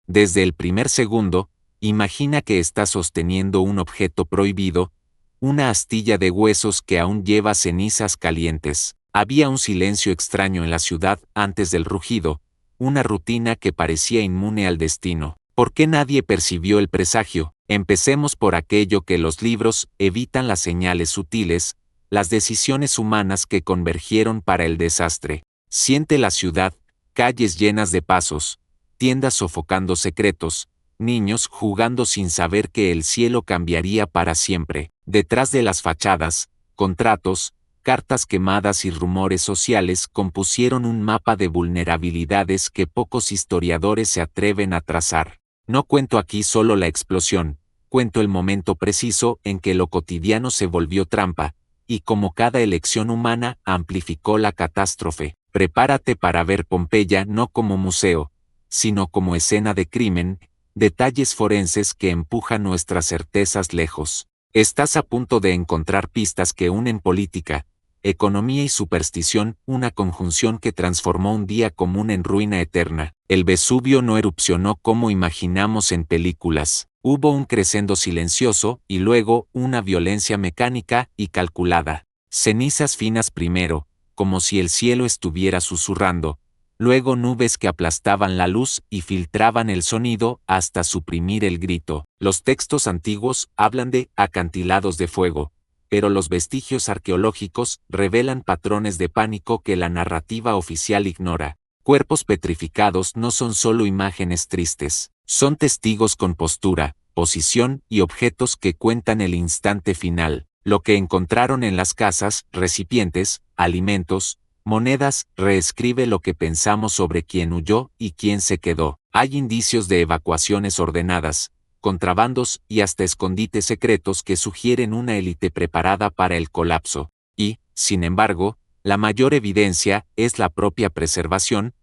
Desde el primer segundo, imagina que estás sosteniendo un objeto prohibido, una astilla de huesos que aún lleva cenizas calientes. Había un silencio extraño en la ciudad antes del rugido, una rutina que parecía inmune al destino. ¿Por qué nadie percibió el presagio? Empecemos por aquello que los libros evitan: las señales sutiles, las decisiones humanas que convergieron para el desastre. Siente la ciudad, calles llenas de pasos, tiendas sofocando secretos, niños jugando sin saber que el cielo cambiaría para siempre. Detrás de las fachadas, contratos, cartas quemadas y rumores sociales compusieron un mapa de vulnerabilidades que pocos historiadores se atreven a trazar. No cuento aquí solo la explosión, cuento el momento preciso en que lo cotidiano se volvió trampa, y como cada elección humana amplificó la catástrofe. Prepárate para ver Pompeya no como museo, sino como escena de crimen, detalles forenses que empujan nuestras certezas lejos. Estás a punto de encontrar pistas que unen política, economía y superstición, una conjunción que transformó un día común en ruina eterna. El Vesubio no erupcionó como imaginamos en películas. Hubo un crescendo silencioso y luego una violencia mecánica y calculada. Cenizas finas primero, como si el cielo estuviera susurrando, luego nubes que aplastaban la luz y filtraban el sonido hasta suprimir el grito. Los textos antiguos hablan de acantilados de fuego, pero los vestigios arqueológicos revelan patrones de pánico que la narrativa oficial ignora. Cuerpos petrificados no son solo imágenes tristes, son testigos con postura, posición y objetos que cuentan el instante final. Lo que encontraron en las casas, recipientes, alimentos, monedas, reescribe lo que pensamos sobre quién huyó y quién se quedó. Hay indicios de evacuaciones ordenadas, contrabandos y hasta escondites secretos que sugieren una élite preparada para el colapso. Y, sin embargo, la mayor evidencia es la propia preservación,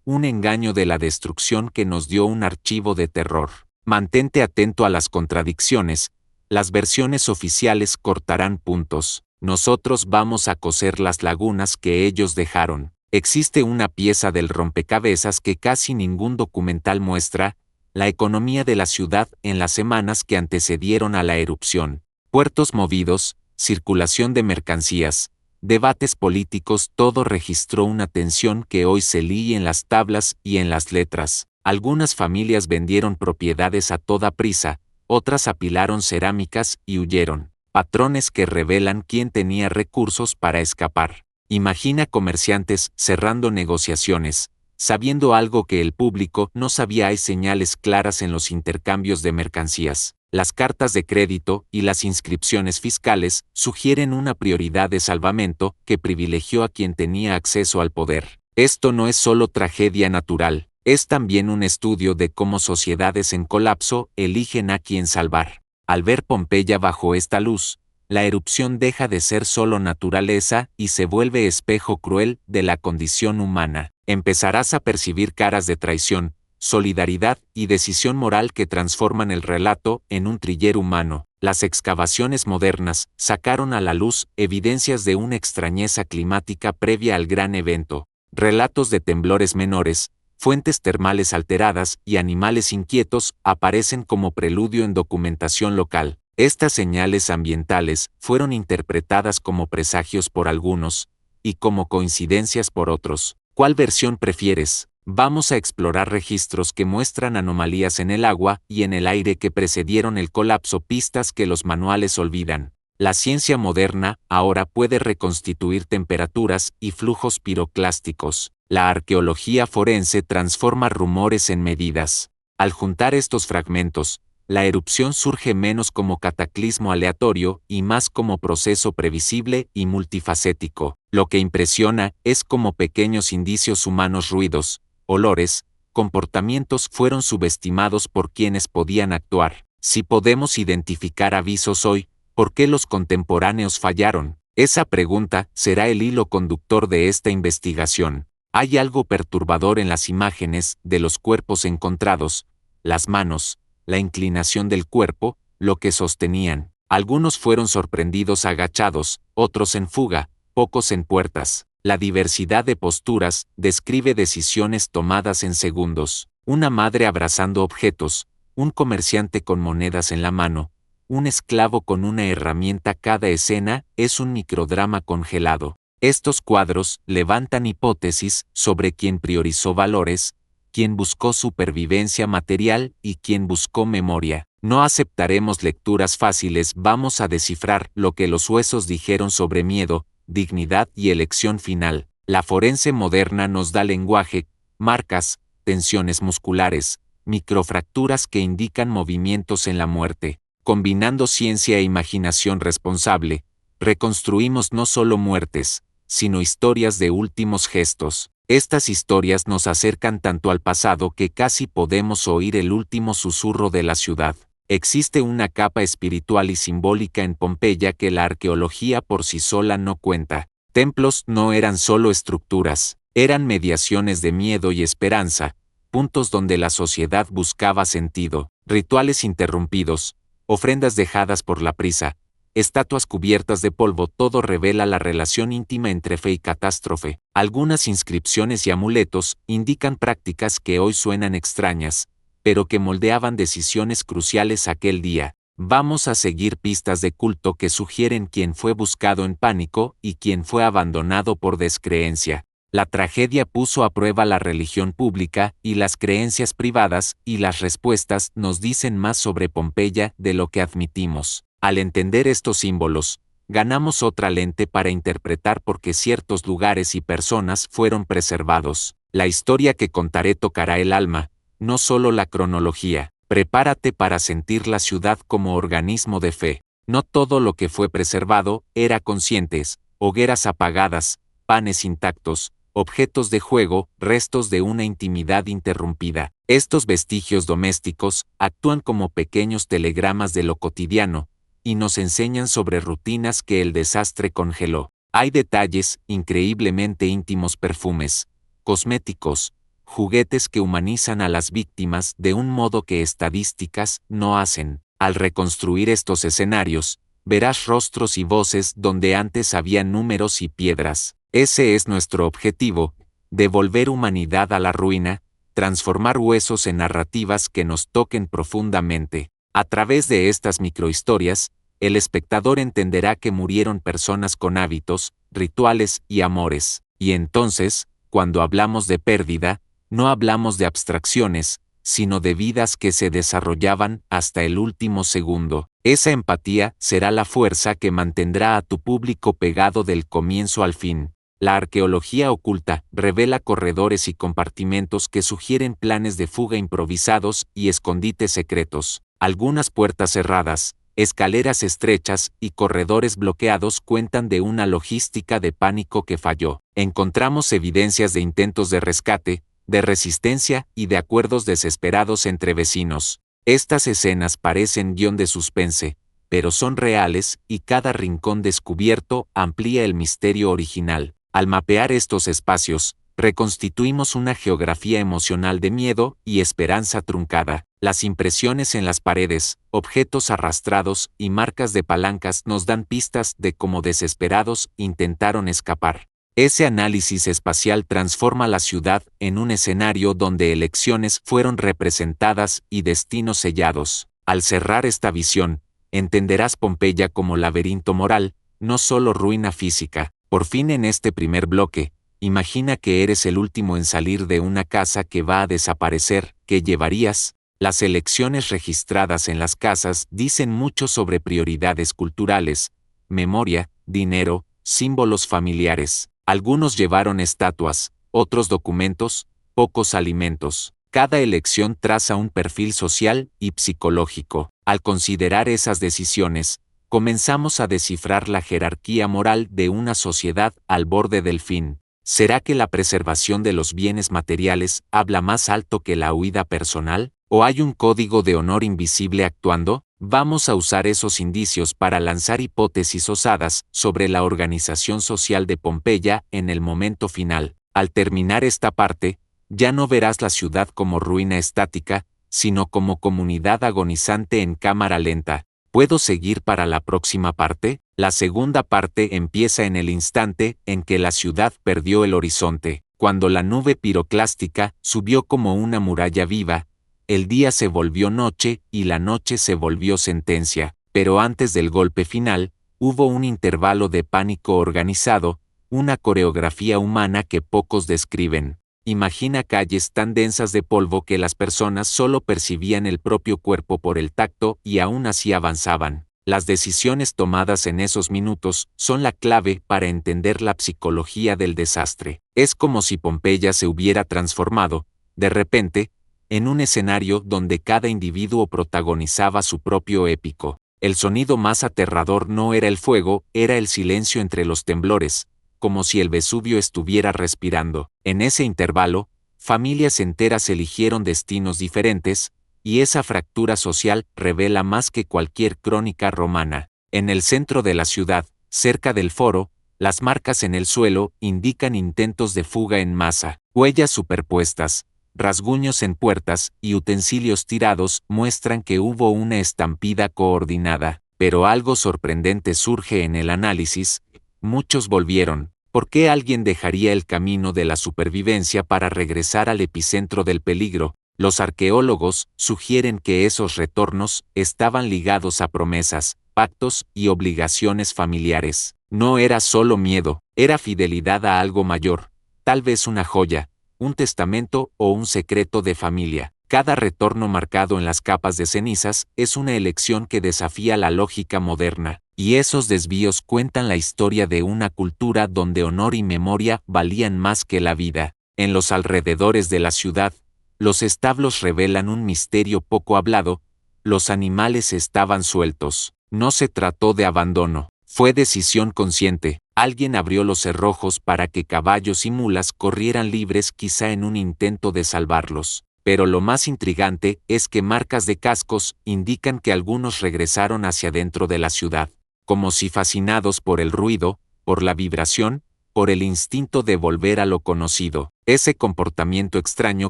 un engaño de la destrucción que nos dio un archivo de terror. Mantente atento a las contradicciones. Las versiones oficiales cortarán puntos. Nosotros vamos a coser las lagunas que ellos dejaron. Existe una pieza del rompecabezas que casi ningún documental muestra: la economía de la ciudad en las semanas que antecedieron a la erupción. Puertos movidos, circulación de mercancías, debates políticos, todo registró una tensión que hoy se lee en las tablas y en las letras. Algunas familias vendieron propiedades a toda prisa, otras apilaron cerámicas y huyeron. Patrones que revelan quién tenía recursos para escapar. Imagina comerciantes cerrando negociaciones, sabiendo algo que el público no sabía. Hay señales claras en los intercambios de mercancías. Las cartas de crédito y las inscripciones fiscales sugieren una prioridad de salvamento que privilegió a quien tenía acceso al poder. Esto no es solo tragedia natural, es también un estudio de cómo sociedades en colapso eligen a quién salvar. Al ver Pompeya bajo esta luz, la erupción deja de ser solo naturaleza y se vuelve espejo cruel de la condición humana. Empezarás a percibir caras de traición, solidaridad y decisión moral que transforman el relato en un thriller humano. Las excavaciones modernas sacaron a la luz evidencias de una extrañeza climática previa al gran evento, relatos de temblores menores, fuentes termales alteradas y animales inquietos aparecen como preludio en documentación local. Estas señales ambientales fueron interpretadas como presagios por algunos y como coincidencias por otros. ¿Cuál versión prefieres? Vamos a explorar registros que muestran anomalías en el agua y en el aire que precedieron el colapso, pistas que los manuales olvidan. La ciencia moderna ahora puede reconstituir temperaturas y flujos piroclásticos. La arqueología forense transforma rumores en medidas. Al juntar estos fragmentos, la erupción surge menos como cataclismo aleatorio y más como proceso previsible y multifacético. Lo que impresiona es cómo pequeños indicios humanos, ruidos, olores, comportamientos fueron subestimados por quienes podían actuar. Si podemos identificar avisos hoy, ¿por qué los contemporáneos fallaron? Esa pregunta será el hilo conductor de esta investigación. Hay algo perturbador en las imágenes de los cuerpos encontrados, las manos, la inclinación del cuerpo, lo que sostenían. Algunos fueron sorprendidos agachados, otros en fuga, pocos en puertas. La diversidad de posturas describe decisiones tomadas en segundos. Una madre abrazando objetos, un comerciante con monedas en la mano, un esclavo con una herramienta. Cada escena es un microdrama congelado. Estos cuadros levantan hipótesis sobre quién priorizó valores, quién buscó supervivencia material y quién buscó memoria. No aceptaremos lecturas fáciles, vamos a descifrar lo que los huesos dijeron sobre miedo, dignidad y elección final. La forense moderna nos da lenguaje, marcas, tensiones musculares, microfracturas que indican movimientos en la muerte. Combinando ciencia e imaginación responsable, reconstruimos no solo muertes, sino historias de últimos gestos. Estas historias nos acercan tanto al pasado que casi podemos oír el último susurro de la ciudad. Existe una capa espiritual y simbólica en Pompeya que la arqueología por sí sola no cuenta. Templos no eran solo estructuras, eran mediaciones de miedo y esperanza, puntos donde la sociedad buscaba sentido, rituales interrumpidos, ofrendas dejadas por la prisa, estatuas cubiertas de polvo. Todo revela la relación íntima entre fe y catástrofe. Algunas inscripciones y amuletos indican prácticas que hoy suenan extrañas, pero que moldeaban decisiones cruciales aquel día. Vamos a seguir pistas de culto que sugieren quién fue buscado en pánico y quién fue abandonado por descreencia. La tragedia puso a prueba la religión pública y las creencias privadas, y las respuestas nos dicen más sobre Pompeya de lo que admitimos. Al entender estos símbolos, ganamos otra lente para interpretar por qué ciertos lugares y personas fueron preservados. La historia que contaré tocará el alma, no solo la cronología. Prepárate para sentir la ciudad como organismo de fe. No todo lo que fue preservado era conscientes, hogueras apagadas, panes intactos, objetos de juego, restos de una intimidad interrumpida. Estos vestigios domésticos actúan como pequeños telegramas de lo cotidiano, y nos enseñan sobre rutinas que el desastre congeló. Hay detalles increíblemente íntimos: perfumes, cosméticos, juguetes que humanizan a las víctimas de un modo que estadísticas no hacen. Al reconstruir estos escenarios, verás rostros y voces donde antes había números y piedras. Ese es nuestro objetivo: devolver humanidad a la ruina, transformar huesos en narrativas que nos toquen profundamente. A través de estas microhistorias, el espectador entenderá que murieron personas con hábitos, rituales y amores. Y entonces, cuando hablamos de pérdida, no hablamos de abstracciones, sino de vidas que se desarrollaban hasta el último segundo. Esa empatía será la fuerza que mantendrá a tu público pegado del comienzo al fin. La arqueología oculta revela corredores y compartimentos que sugieren planes de fuga improvisados y escondites secretos. Algunas puertas cerradas, escaleras estrechas y corredores bloqueados cuentan de una logística de pánico que falló. Encontramos evidencias de intentos de rescate, de resistencia y de acuerdos desesperados entre vecinos. Estas escenas parecen guión de suspense, pero son reales, y cada rincón descubierto amplía el misterio original. Al mapear estos espacios, reconstituimos una geografía emocional de miedo y esperanza truncada. Las impresiones en las paredes, objetos arrastrados y marcas de palancas nos dan pistas de cómo desesperados intentaron escapar. Ese análisis espacial transforma la ciudad en un escenario donde elecciones fueron representadas y destinos sellados. Al cerrar esta visión, entenderás Pompeya como laberinto moral, no solo ruina física. Por fin, en este primer bloque, imagina que eres el último en salir de una casa que va a desaparecer. ¿Qué llevarías? Las elecciones registradas en las casas dicen mucho sobre prioridades culturales, memoria, dinero, símbolos familiares. Algunos llevaron estatuas, otros documentos, pocos alimentos. Cada elección traza un perfil social y psicológico. Al considerar esas decisiones, comenzamos a descifrar la jerarquía moral de una sociedad al borde del fin. ¿Será que la preservación de los bienes materiales habla más alto que la huida personal? ¿O hay un código de honor invisible actuando? Vamos a usar esos indicios para lanzar hipótesis osadas sobre la organización social de Pompeya en el momento final. Al terminar esta parte, ya no verás la ciudad como ruina estática, sino como comunidad agonizante en cámara lenta. ¿Puedo seguir para la próxima parte? La segunda parte empieza en el instante en que la ciudad perdió el horizonte. Cuando la nube piroclástica subió como una muralla viva, el día se volvió noche y la noche se volvió sentencia, pero antes del golpe final, hubo un intervalo de pánico organizado, una coreografía humana que pocos describen. Imagina calles tan densas de polvo que las personas solo percibían el propio cuerpo por el tacto y aún así avanzaban. Las decisiones tomadas en esos minutos son la clave para entender la psicología del desastre. Es como si Pompeya se hubiera transformado, de repente, en un escenario donde cada individuo protagonizaba su propio épico. El sonido más aterrador no era el fuego, era el silencio entre los temblores, como si el Vesubio estuviera respirando. En ese intervalo, familias enteras eligieron destinos diferentes, y esa fractura social revela más que cualquier crónica romana. En el centro de la ciudad, cerca del foro, las marcas en el suelo indican intentos de fuga en masa. Huellas superpuestas, rasguños en puertas y utensilios tirados muestran que hubo una estampida coordinada. Pero algo sorprendente surge en el análisis: muchos volvieron. ¿Por qué alguien dejaría el camino de la supervivencia para regresar al epicentro del peligro? Los arqueólogos sugieren que esos retornos estaban ligados a promesas, pactos y obligaciones familiares. No era solo miedo, era fidelidad a algo mayor, tal vez una joya, un testamento o un secreto de familia. Cada retorno marcado en las capas de cenizas es una elección que desafía la lógica moderna. Y esos desvíos cuentan la historia de una cultura donde honor y memoria valían más que la vida. En los alrededores de la ciudad, los establos revelan un misterio poco hablado: los animales estaban sueltos. No se trató de abandono, fue decisión consciente. Alguien abrió los cerrojos para que caballos y mulas corrieran libres, quizá en un intento de salvarlos. Pero lo más intrigante es que marcas de cascos indican que algunos regresaron hacia dentro de la ciudad, como si fascinados por el ruido, por la vibración, por el instinto de volver a lo conocido. Ese comportamiento extraño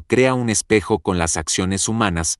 crea un espejo con las acciones humanas.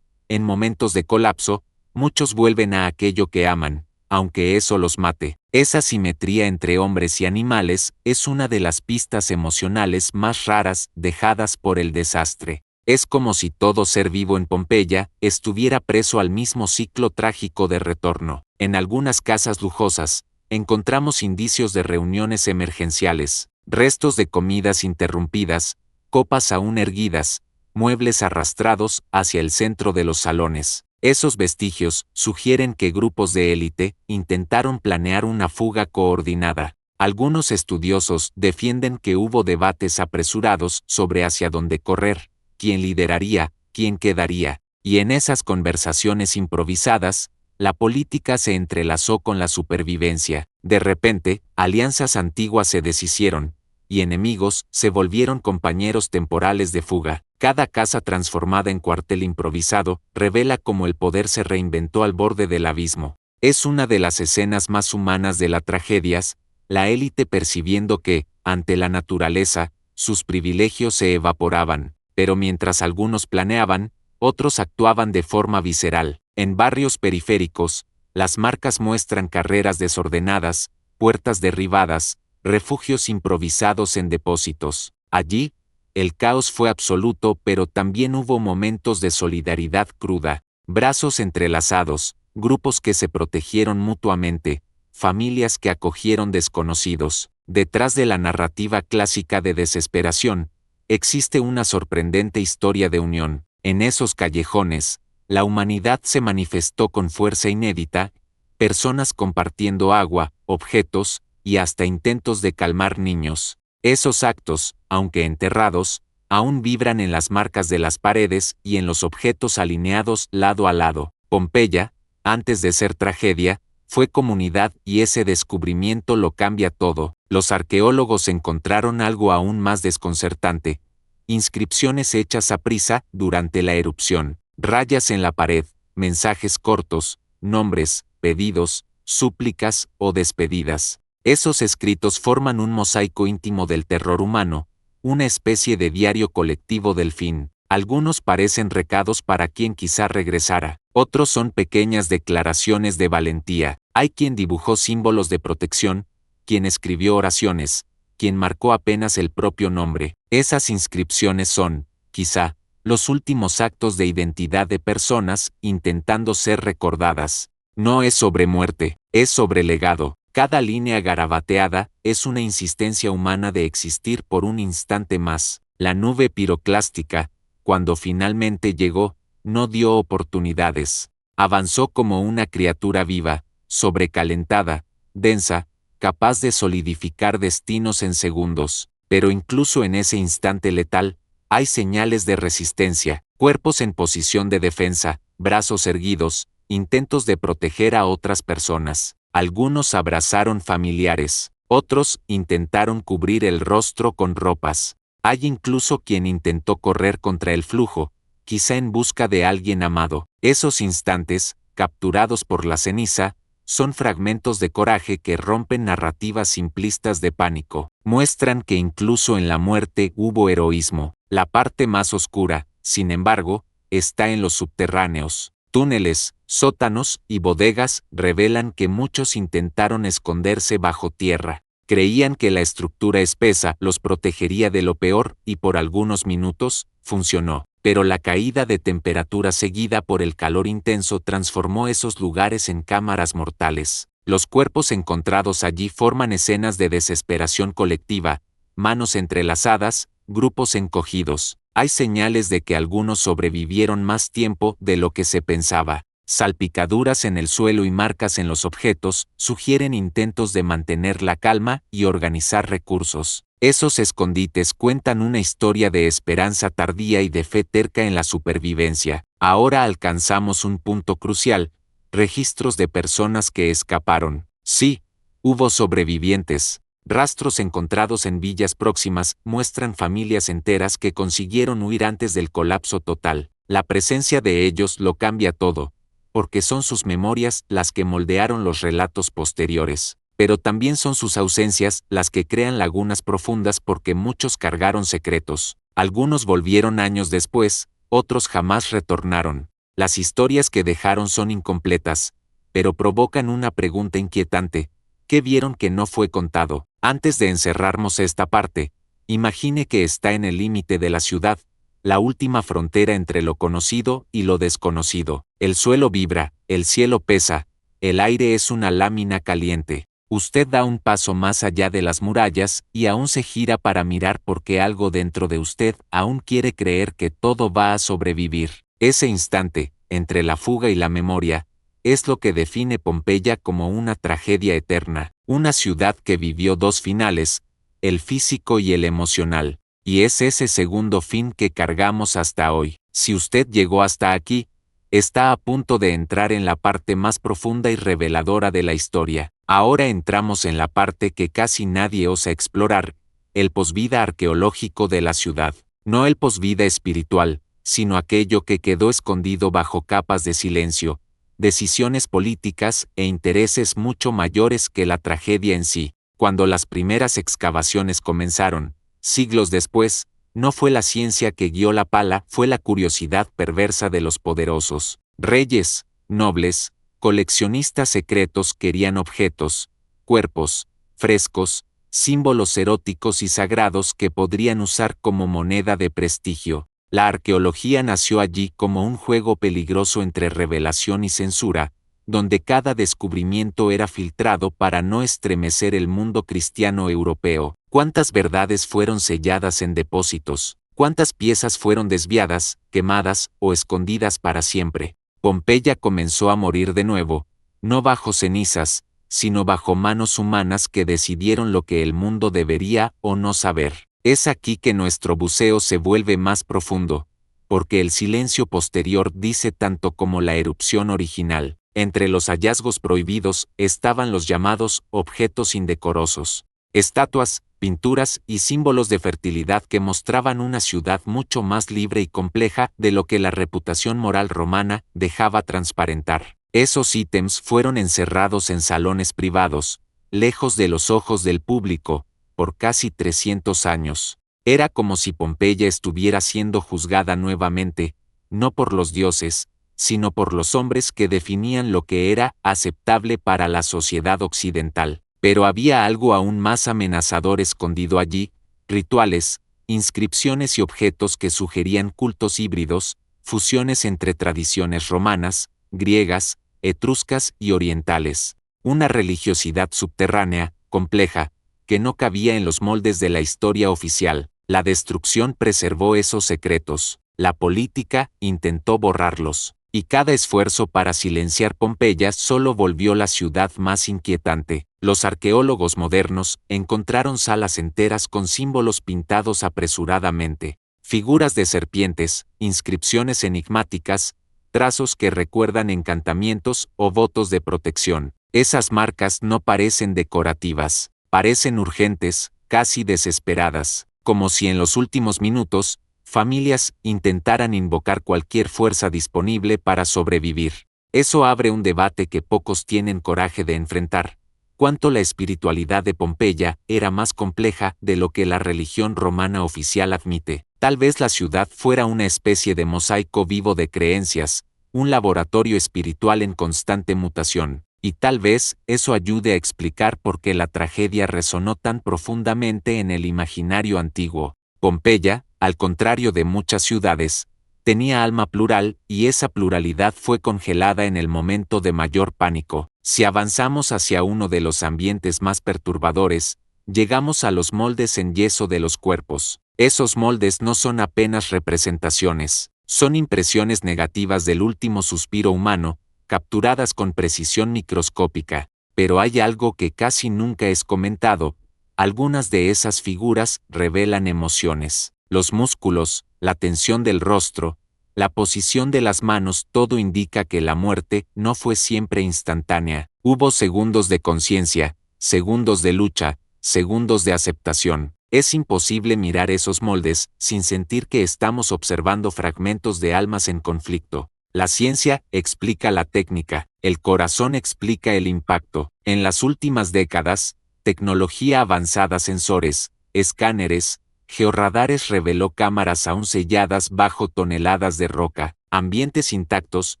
En momentos de colapso, muchos vuelven a aquello que aman, aunque eso los mate. Esa simetría entre hombres y animales es una de las pistas emocionales más raras dejadas por el desastre. Es como si todo ser vivo en Pompeya estuviera preso al mismo ciclo trágico de retorno. En algunas casas lujosas, encontramos indicios de reuniones emergenciales, restos de comidas interrumpidas, copas aún erguidas, muebles arrastrados hacia el centro de los salones. Esos vestigios sugieren que grupos de élite intentaron planear una fuga coordinada. Algunos estudiosos defienden que hubo debates apresurados sobre hacia dónde correr, quién lideraría, quién quedaría, y en esas conversaciones improvisadas, la política se entrelazó con la supervivencia. De repente, alianzas antiguas se deshicieron, y enemigos se volvieron compañeros temporales de fuga. Cada casa transformada en cuartel improvisado revela cómo el poder se reinventó al borde del abismo. Es una de las escenas más humanas de las tragedias, la élite percibiendo que, ante la naturaleza, sus privilegios se evaporaban. Pero mientras algunos planeaban, otros actuaban de forma visceral. En barrios periféricos, las marcas muestran carreras desordenadas, puertas derribadas, refugios improvisados en depósitos. Allí, el caos fue absoluto, pero también hubo momentos de solidaridad cruda, brazos entrelazados, grupos que se protegieron mutuamente, familias que acogieron desconocidos. Detrás de la narrativa clásica de desesperación, existe una sorprendente historia de unión. En esos callejones, la humanidad se manifestó con fuerza inédita, personas compartiendo agua, objetos, y hasta intentos de calmar niños. Esos actos, aunque enterrados, aún vibran en las marcas de las paredes y en los objetos alineados lado a lado. Pompeya, antes de ser tragedia, fue comunidad y ese descubrimiento lo cambia todo. Los arqueólogos encontraron algo aún más desconcertante: inscripciones hechas a prisa durante la erupción, rayas en la pared, mensajes cortos, nombres, pedidos, súplicas o despedidas. Esos escritos forman un mosaico íntimo del terror humano, una especie de diario colectivo del fin. Algunos parecen recados para quien quizá regresara, otros son pequeñas declaraciones de valentía. Hay quien dibujó símbolos de protección, quien escribió oraciones, quien marcó apenas el propio nombre. Esas inscripciones son, quizá, los últimos actos de identidad de personas intentando ser recordadas. No es sobre muerte, es sobre legado. Cada línea garabateada es una insistencia humana de existir por un instante más. La nube piroclástica, cuando finalmente llegó, no dio oportunidades. Avanzó como una criatura viva, sobrecalentada, densa, capaz de solidificar destinos en segundos. Pero incluso en ese instante letal, hay señales de resistencia, cuerpos en posición de defensa, brazos erguidos, intentos de proteger a otras personas. Algunos abrazaron familiares, otros intentaron cubrir el rostro con ropas. Hay incluso quien intentó correr contra el flujo, quizá en busca de alguien amado. Esos instantes, capturados por la ceniza, son fragmentos de coraje que rompen narrativas simplistas de pánico. Muestran que incluso en la muerte hubo heroísmo. La parte más oscura, sin embargo, está en los subterráneos. Túneles, sótanos y bodegas revelan que muchos intentaron esconderse bajo tierra. Creían que la estructura espesa los protegería de lo peor y por algunos minutos, funcionó. Pero la caída de temperatura seguida por el calor intenso transformó esos lugares en cámaras mortales. Los cuerpos encontrados allí forman escenas de desesperación colectiva, manos entrelazadas, grupos encogidos. Hay señales de que algunos sobrevivieron más tiempo de lo que se pensaba. Salpicaduras en el suelo y marcas en los objetos sugieren intentos de mantener la calma y organizar recursos. Esos escondites cuentan una historia de esperanza tardía y de fe terca en la supervivencia. Ahora alcanzamos un punto crucial: registros de personas que escaparon. Sí, hubo sobrevivientes. Rastros encontrados en villas próximas muestran familias enteras que consiguieron huir antes del colapso total. La presencia de ellos lo cambia todo, porque son sus memorias las que moldearon los relatos posteriores. Pero también son sus ausencias las que crean lagunas profundas porque muchos cargaron secretos. Algunos volvieron años después, otros jamás retornaron. Las historias que dejaron son incompletas, pero provocan una pregunta inquietante: ¿qué vieron que no fue contado? Antes de encerrarnos esta parte, imagine que está en el límite de la ciudad, la última frontera entre lo conocido y lo desconocido. El suelo vibra, el cielo pesa, el aire es una lámina caliente. Usted da un paso más allá de las murallas y aún se gira para mirar porque algo dentro de usted aún quiere creer que todo va a sobrevivir. Ese instante, entre la fuga y la memoria, es lo que define Pompeya como una tragedia eterna, una ciudad que vivió dos finales, el físico y el emocional, y es ese segundo fin que cargamos hasta hoy. Si usted llegó hasta aquí, está a punto de entrar en la parte más profunda y reveladora de la historia. Ahora entramos en la parte que casi nadie osa explorar, el posvida arqueológico de la ciudad. No el posvida espiritual, sino aquello que quedó escondido bajo capas de silencio, decisiones políticas e intereses mucho mayores que la tragedia en sí. Cuando las primeras excavaciones comenzaron, siglos después, no fue la ciencia que guió la pala, fue la curiosidad perversa de los poderosos. Reyes, nobles, coleccionistas secretos querían objetos, cuerpos, frescos, símbolos eróticos y sagrados que podrían usar como moneda de prestigio. La arqueología nació allí como un juego peligroso entre revelación y censura, donde cada descubrimiento era filtrado para no estremecer el mundo cristiano europeo. ¿Cuántas verdades fueron selladas en depósitos? ¿Cuántas piezas fueron desviadas, quemadas o escondidas para siempre? Pompeya comenzó a morir de nuevo, no bajo cenizas, sino bajo manos humanas que decidieron lo que el mundo debería o no saber. Es aquí que nuestro buceo se vuelve más profundo, porque el silencio posterior dice tanto como la erupción original. Entre los hallazgos prohibidos estaban los llamados objetos indecorosos, estatuas, pinturas y símbolos de fertilidad que mostraban una ciudad mucho más libre y compleja de lo que la reputación moral romana dejaba transparentar. Esos ítems fueron encerrados en salones privados, lejos de los ojos del público, por casi 300 años. Era como si Pompeya estuviera siendo juzgada nuevamente, no por los dioses, sino por los hombres que definían lo que era aceptable para la sociedad occidental. Pero había algo aún más amenazador escondido allí: rituales, inscripciones y objetos que sugerían cultos híbridos, fusiones entre tradiciones romanas, griegas, etruscas y orientales. Una religiosidad subterránea, compleja, que no cabía en los moldes de la historia oficial. La destrucción preservó esos secretos, la política intentó borrarlos, y cada esfuerzo para silenciar Pompeya solo volvió la ciudad más inquietante. Los arqueólogos modernos encontraron salas enteras con símbolos pintados apresuradamente, figuras de serpientes, inscripciones enigmáticas, trazos que recuerdan encantamientos o votos de protección. Esas marcas no parecen decorativas, parecen urgentes, casi desesperadas, como si en los últimos minutos, familias intentaran invocar cualquier fuerza disponible para sobrevivir. Eso abre un debate que pocos tienen coraje de enfrentar: cuánto la espiritualidad de Pompeya era más compleja de lo que la religión romana oficial admite. Tal vez la ciudad fuera una especie de mosaico vivo de creencias, un laboratorio espiritual en constante mutación, y tal vez eso ayude a explicar por qué la tragedia resonó tan profundamente en el imaginario antiguo. Pompeya, al contrario de muchas ciudades, tenía alma plural, y esa pluralidad fue congelada en el momento de mayor pánico. Si avanzamos hacia uno de los ambientes más perturbadores, llegamos a los moldes en yeso de los cuerpos. Esos moldes no son apenas representaciones, son impresiones negativas del último suspiro humano, capturadas con precisión microscópica. Pero hay algo que casi nunca es comentado: algunas de esas figuras revelan emociones. Los músculos, la tensión del rostro, la posición de las manos, todo indica que la muerte no fue siempre instantánea. Hubo segundos de conciencia, segundos de lucha, segundos de aceptación. Es imposible mirar esos moldes sin sentir que estamos observando fragmentos de almas en conflicto. La ciencia explica la técnica, el corazón explica el impacto. En las últimas décadas, tecnología avanzada, sensores, escáneres, georradares reveló cámaras aún selladas bajo toneladas de roca, ambientes intactos,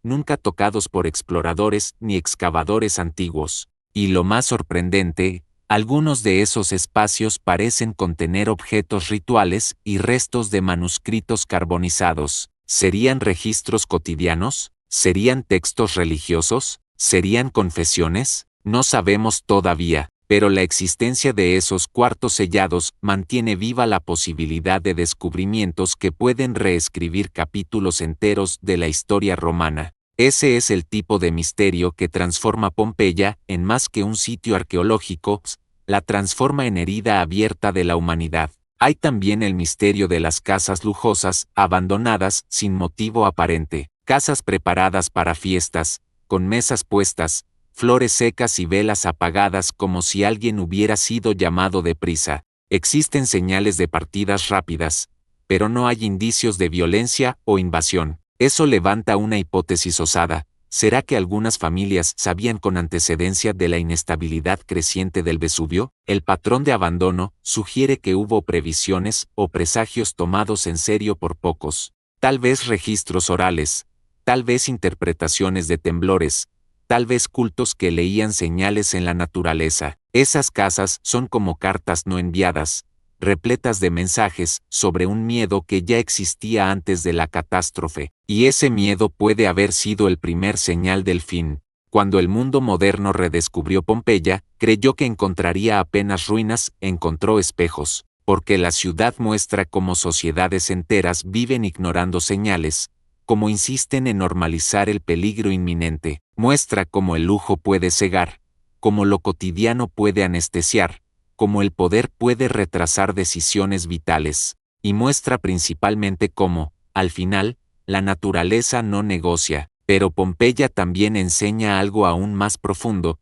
nunca tocados por exploradores ni excavadores antiguos. Y lo más sorprendente, algunos de esos espacios parecen contener objetos rituales y restos de manuscritos carbonizados. ¿Serían registros cotidianos? ¿Serían textos religiosos? ¿Serían confesiones? No sabemos todavía, pero la existencia de esos cuartos sellados mantiene viva la posibilidad de descubrimientos que pueden reescribir capítulos enteros de la historia romana. Ese es el tipo de misterio que transforma Pompeya en más que un sitio arqueológico, la transforma en herida abierta de la humanidad. Hay también el misterio de las casas lujosas, abandonadas sin motivo aparente, casas preparadas para fiestas, con mesas puestas, flores secas y velas apagadas como si alguien hubiera sido llamado deprisa. Existen señales de partidas rápidas, pero no hay indicios de violencia o invasión. Eso levanta una hipótesis osada: ¿será que algunas familias sabían con antecedencia de la inestabilidad creciente del Vesubio? El patrón de abandono sugiere que hubo previsiones o presagios tomados en serio por pocos. Tal vez registros orales, tal vez interpretaciones de temblores, tal vez cultos que leían señales en la naturaleza. Esas casas son como cartas no enviadas, repletas de mensajes sobre un miedo que ya existía antes de la catástrofe, y ese miedo puede haber sido el primer señal del fin. Cuando el mundo moderno redescubrió Pompeya, creyó que encontraría apenas ruinas, encontró espejos, porque la ciudad muestra cómo sociedades enteras viven ignorando señales, cómo insisten en normalizar el peligro inminente, muestra cómo el lujo puede cegar, cómo lo cotidiano puede anestesiar, cómo el poder puede retrasar decisiones vitales, y muestra principalmente cómo, al final, la naturaleza no negocia. Pero Pompeya también enseña algo aún más profundo: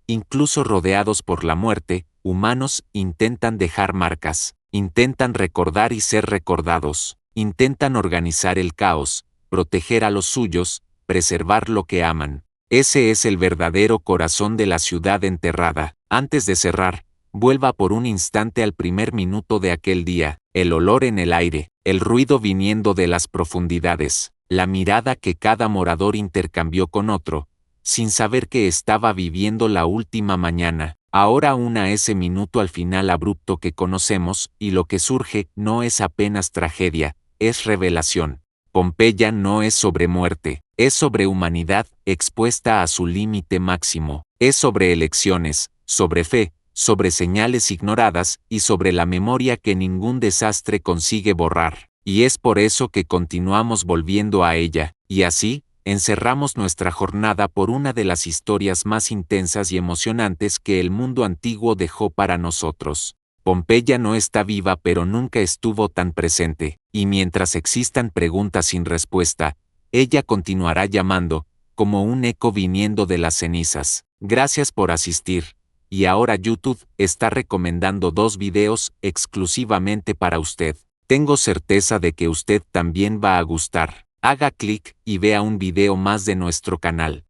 incluso rodeados por la muerte, humanos intentan dejar marcas, intentan recordar y ser recordados, intentan organizar el caos, proteger a los suyos, preservar lo que aman. Ese es el verdadero corazón de la ciudad enterrada. Antes de cerrar, vuelva por un instante al primer minuto de aquel día: el olor en el aire, el ruido viniendo de las profundidades, la mirada que cada morador intercambió con otro, sin saber que estaba viviendo la última mañana. Ahora una ese minuto al final abrupto que conocemos, y lo que surge no es apenas tragedia, es revelación. Pompeya no es sobre muerte, es sobre humanidad expuesta a su límite máximo, es sobre elecciones, sobre fe, sobre señales ignoradas y sobre la memoria que ningún desastre consigue borrar. Y es por eso que continuamos volviendo a ella, y así, encerramos nuestra jornada por una de las historias más intensas y emocionantes que el mundo antiguo dejó para nosotros. Pompeya no está viva pero nunca estuvo tan presente, y mientras existan preguntas sin respuesta, ella continuará llamando, como un eco viniendo de las cenizas. Gracias por asistir. Y ahora YouTube está recomendando 2 videos exclusivamente para usted. Tengo certeza de que usted también va a gustar. Haga clic y vea un video más de nuestro canal.